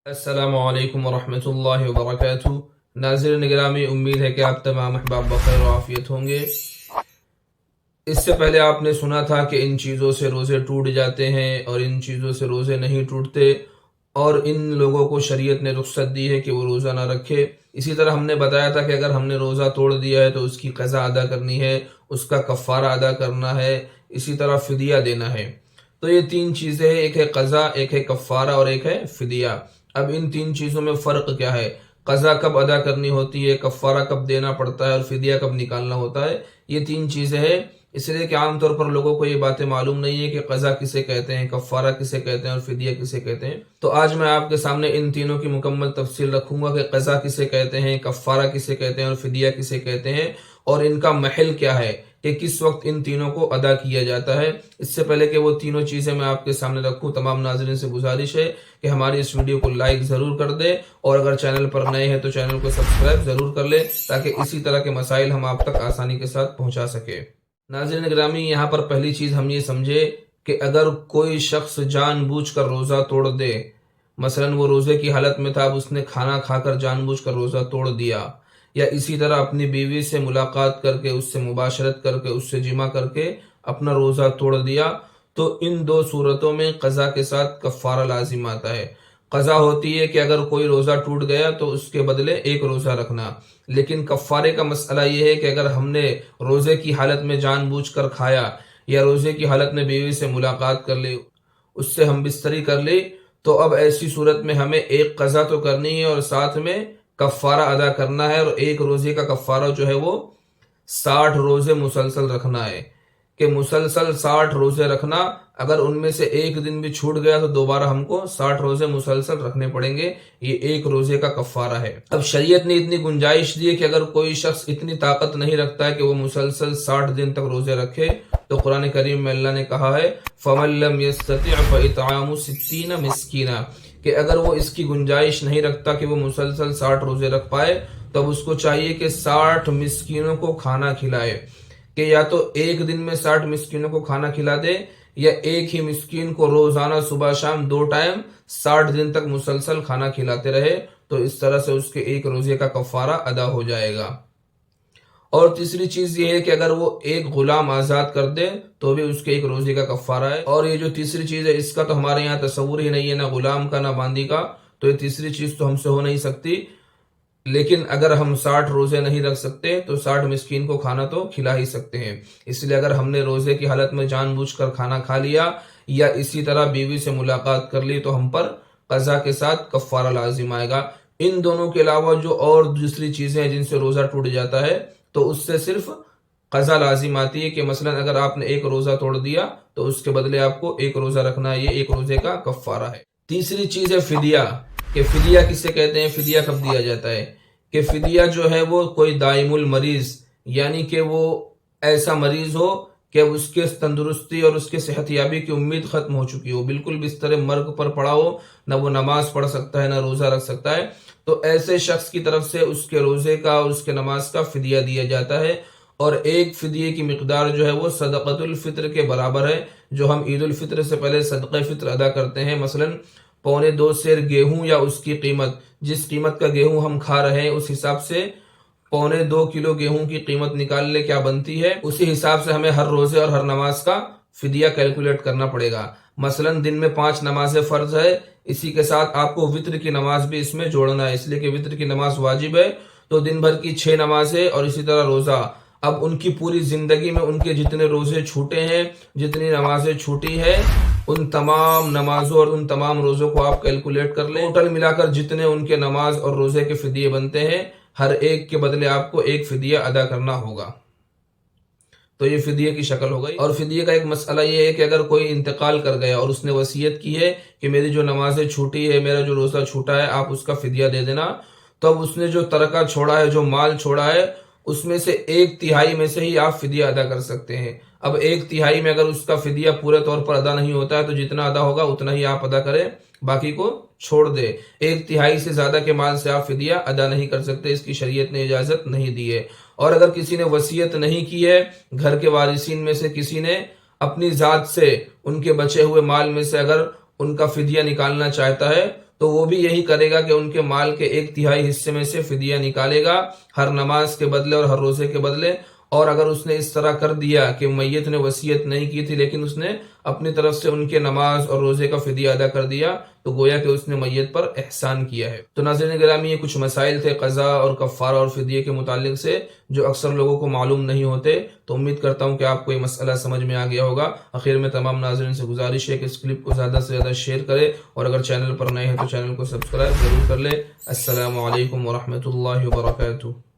अस्सलामु अलैकुम वरहमतुल्लाहि वबरकातुहू। नाज़रीन निगरामी, उम्मीद है कि आप तमाम अहबाब बखैर व आफियत होंगे। इससे पहले आपने सुना था कि इन चीज़ों से रोज़े टूट जाते हैं और इन चीज़ों से रोज़े नहीं टूटते, और इन लोगों को शरीयत ने रुख्सत दी है कि वो रोज़ा ना रखे। इसी तरह हमने बताया था कि अगर हमने रोज़ा तोड़ दिया है तो उसकी क़ज़ा अदा करनी है, उसका कफ़ारा अदा करना है, इसी तरह फ़िदिया देना है। तो ये तीन चीज़ें हैं, एक है क़ज़ा, एक है कफ़ारा और एक है फ़िदिया। अब इन तीन चीज़ों में फ़र्क क्या है? क़ज़ा कब अदा करनी होती है, कफ़ारा कब देना पड़ता है और फ़िदिया कब निकालना होता है? ये तीन चीज़ें हैं। इसलिए कि आमतौर पर लोगों को ये बातें मालूम नहीं है कि क़ज़ा किसे कहते हैं, कफ़ारा किसे कहते हैं और फ़िदिया किसे कहते हैं। तो आज मैं आपके सामने इन तीनों की मुकम्मल तफ़सील रखूँगा कि क़ज़ा किसे कहते हैं, कफ़ारा किसे कहते हैं और फ़िदिया किसे कहते हैं, और इनका महल क्या है कि किस वक्त इन तीनों को अदा किया जाता है। इससे पहले कि वो तीनों चीज़ें मैं आपके सामने रखूँ, तमाम नाज़रीन से गुजारिश है कि हमारी इस वीडियो को लाइक ज़रूर कर दें, और अगर चैनल पर नए हैं तो चैनल को सब्सक्राइब ज़रूर कर लें, ताकि इसी तरह के मसाइल हम आप तक आसानी के साथ पहुँचा सके। नाज़रीन ग्रामी, यहाँ पर पहली चीज़ हम ये समझे कि अगर कोई शख्स जानबूझकर रोज़ा तोड़ दे, मसलन वो रोज़े की हालत में था, अब उसने खाना खाकर जानबूझकर रोज़ा तोड़ दिया, या इसी तरह अपनी बीवी से मुलाकात करके, उससे मुबाशरत करके, उससे जिमा करके अपना रोज़ा तोड़ दिया, तो इन दो सूरतों में क़ज़ा के साथ कफ़ारा लाजिम आता है। क़ज़ा होती है कि अगर कोई रोज़ा टूट गया तो उसके बदले एक रोज़ा रखना, लेकिन कफ़ारे का मसला ये है कि अगर हमने रोज़े की हालत में जानबूझकर खाया, या रोज़े की हालत में बीवी से मुलाकात कर ली, उससे हम बिस्तरी कर ली, तो अब ऐसी सूरत में हमें एक क़ज़ा तो करनी है और साथ में कफ़ारा अदा करना है, और एक रोज़े का कफ़ारा जो है वो 60 रोज़े मुसलसल रखना है, कि मुसलसल 60 रोज़े रखना। अगर उनमें से एक दिन भी छूट गया तो दोबारा हमको 60 रोज़े मुसलसल रखने पड़ेंगे। ये एक रोज़े का कफ़ारा है। अब शरीयत ने इतनी गुंजाइश दी है कि अगर कोई शख्स इतनी ताकत नहीं रखता है कि वो मुसलसल 60 दिन तक रोज़े रखे, तो कुरान करीम में अल्लाह ने कहा है, फ़मन लम यस्तति' फ़इत्आमु सित्तीन मिस्कीना, कि अगर वो इसकी गुंजाइश नहीं रखता कि वो मुसलसल 60 रोज़े रख पाए, तब उसको चाहिए कि 60 मिस्कीनों को खाना खिलाए, कि या तो एक दिन में 60 मिस्कीनों को खाना खिला दे, या एक ही मिस्कीन को रोजाना सुबह शाम 2 टाइम 60 दिन तक मुसलसल खाना खिलाते रहे, तो इस तरह से उसके एक रोजे का कफारा अदा हो जाएगा। और तीसरी चीज ये है कि अगर वो एक गुलाम आजाद कर दे तो भी उसके एक रोजे का कफारा है। और ये जो तीसरी चीज है, इसका तो हमारे यहाँ तस्वुर ही नहीं है, ना गुलाम का ना बांदी का, तो ये तीसरी चीज तो हमसे हो नहीं सकती। लेकिन अगर हम 60 रोजे नहीं रख सकते तो 60 मिस्कीन को खाना तो खिला ही सकते हैं। इसलिए अगर हमने रोजे की हालत में जानबूझकर खाना खा लिया, या इसी तरह बीवी से मुलाकात कर ली, तो हम पर क़ज़ा के साथ कफ़ारा लाजिम आएगा। इन दोनों के अलावा जो और दूसरी चीजें हैं जिनसे रोजा टूट जाता है, तो उससे सिर्फ क़ज़ा लाजिम आती है कि मसलन अगर आपने एक रोजा तोड़ दिया तो उसके बदले आपको एक रोजा रखना है, ये एक रोजे का कफ़ारा है। तीसरी चीज है फिदिया, कि फिदिया किसे कहते हैं, फिदिया कब दिया जाता है? कि फिदिया जो है वो कोई दाइमुल मरीज, यानी कि वो ऐसा मरीज हो कि उसके तंदुरुस्ती और उसके सेहतयाबी की उम्मीद खत्म हो चुकी हो, बिल्कुल बिस्तर मर्ग पर पड़ा हो, ना वो नमाज पढ़ सकता है ना रोजा रख सकता है, तो ऐसे शख्स की तरफ से उसके रोजे का और उसके नमाज का फिदिया दिया जाता है। और एक फिदिये की मिकदार जो है वो सदक़तुल फित्र के बराबर है, जो हम ईद उल फित्र से पहले सदक़े फित्र अदा करते हैं। मसलन 2.25 सेर गेहूं, या उसकी कीमत, जिस कीमत का गेहूं हम खा रहे हैं उस हिसाब से 2.25 किलो गेहूं की कीमत निकाल ले क्या बनती है, उसी हिसाब से हमें हर रोजे और हर नमाज का फिदिया कैलकुलेट करना पड़ेगा। मसलन दिन में 5 नमाजें फर्ज है, इसी के साथ आपको वित्र की नमाज भी इसमें जोड़ना है, इसलिए कि वित्र की नमाज वाजिब है, तो दिन भर की 6 नमाजें और इसी तरह रोजा। अब उनकी पूरी जिंदगी में उनके जितने रोजे छूटे हैं, जितनी नमाजें छूटी है, उन तमाम नमाजों और उन तमाम रोजों को आप कैलकुलेट कर लें। टोटल मिलाकर जितने उनके नमाज और रोजे के फिदिये बनते हैं, हर एक के बदले आपको एक फिदिया अदा करना होगा। तो ये फिदिये की शक्ल हो गई। और फिदिये का एक मसला ये है कि अगर कोई इंतकाल कर गया और उसने वसीयत की है कि मेरी जो नमाजें छूटी है, मेरा जो रोजा छूटा है, आप उसका फिदिया दे देना, तो अब उसने जो तरका छोड़ा है, जो माल छोड़ा है, उसमें से 1/3 में से ही आप फिदिया अदा कर सकते हैं। अब 1/3 में अगर उसका फिदिया पूरे तौर पर अदा नहीं होता है, तो जितना अदा होगा उतना ही आप अदा करें, बाकी को छोड़ दे। 1/3 से ज्यादा के माल से आप फिदिया अदा नहीं कर सकते, इसकी शरीयत ने इजाजत नहीं दी है। और अगर किसी ने वसीयत नहीं की है, घर के वारिसीन में से किसी ने अपनी जात से उनके बचे हुए माल में से अगर उनका फिदिया निकालना चाहता है, تو وہ بھی یہی کرے گا کہ ان کے مال کے 1/3 حصے میں سے فدیہ نکالے گا ہر نماز کے بدلے اور ہر روزے کے بدلے. اور اگر اس نے اس طرح کر دیا کہ میت نے وصیت نہیں کی تھی لیکن اس نے اپنی طرف سے ان کے نماز اور روزے کا فدیہ ادا کر دیا تو گویا کہ اس نے میت پر احسان کیا ہے. تو ناظرین گرامی یہ کچھ مسائل تھے قضا اور کفارہ اور فدیے کے متعلق سے جو اکثر لوگوں کو معلوم نہیں ہوتے. تو امید کرتا ہوں کہ آپ کو یہ مسئلہ سمجھ میں آ گیا ہوگا. آخر میں تمام ناظرین سے گزارش ہے کہ اس کلپ کو زیادہ سے زیادہ شیئر کرے اور اگر چینل پر نئے ہیں تو چینل کو سبسکرائب ضرور کر لے. السلام علیکم ورحمۃ اللہ وبرکاتہ.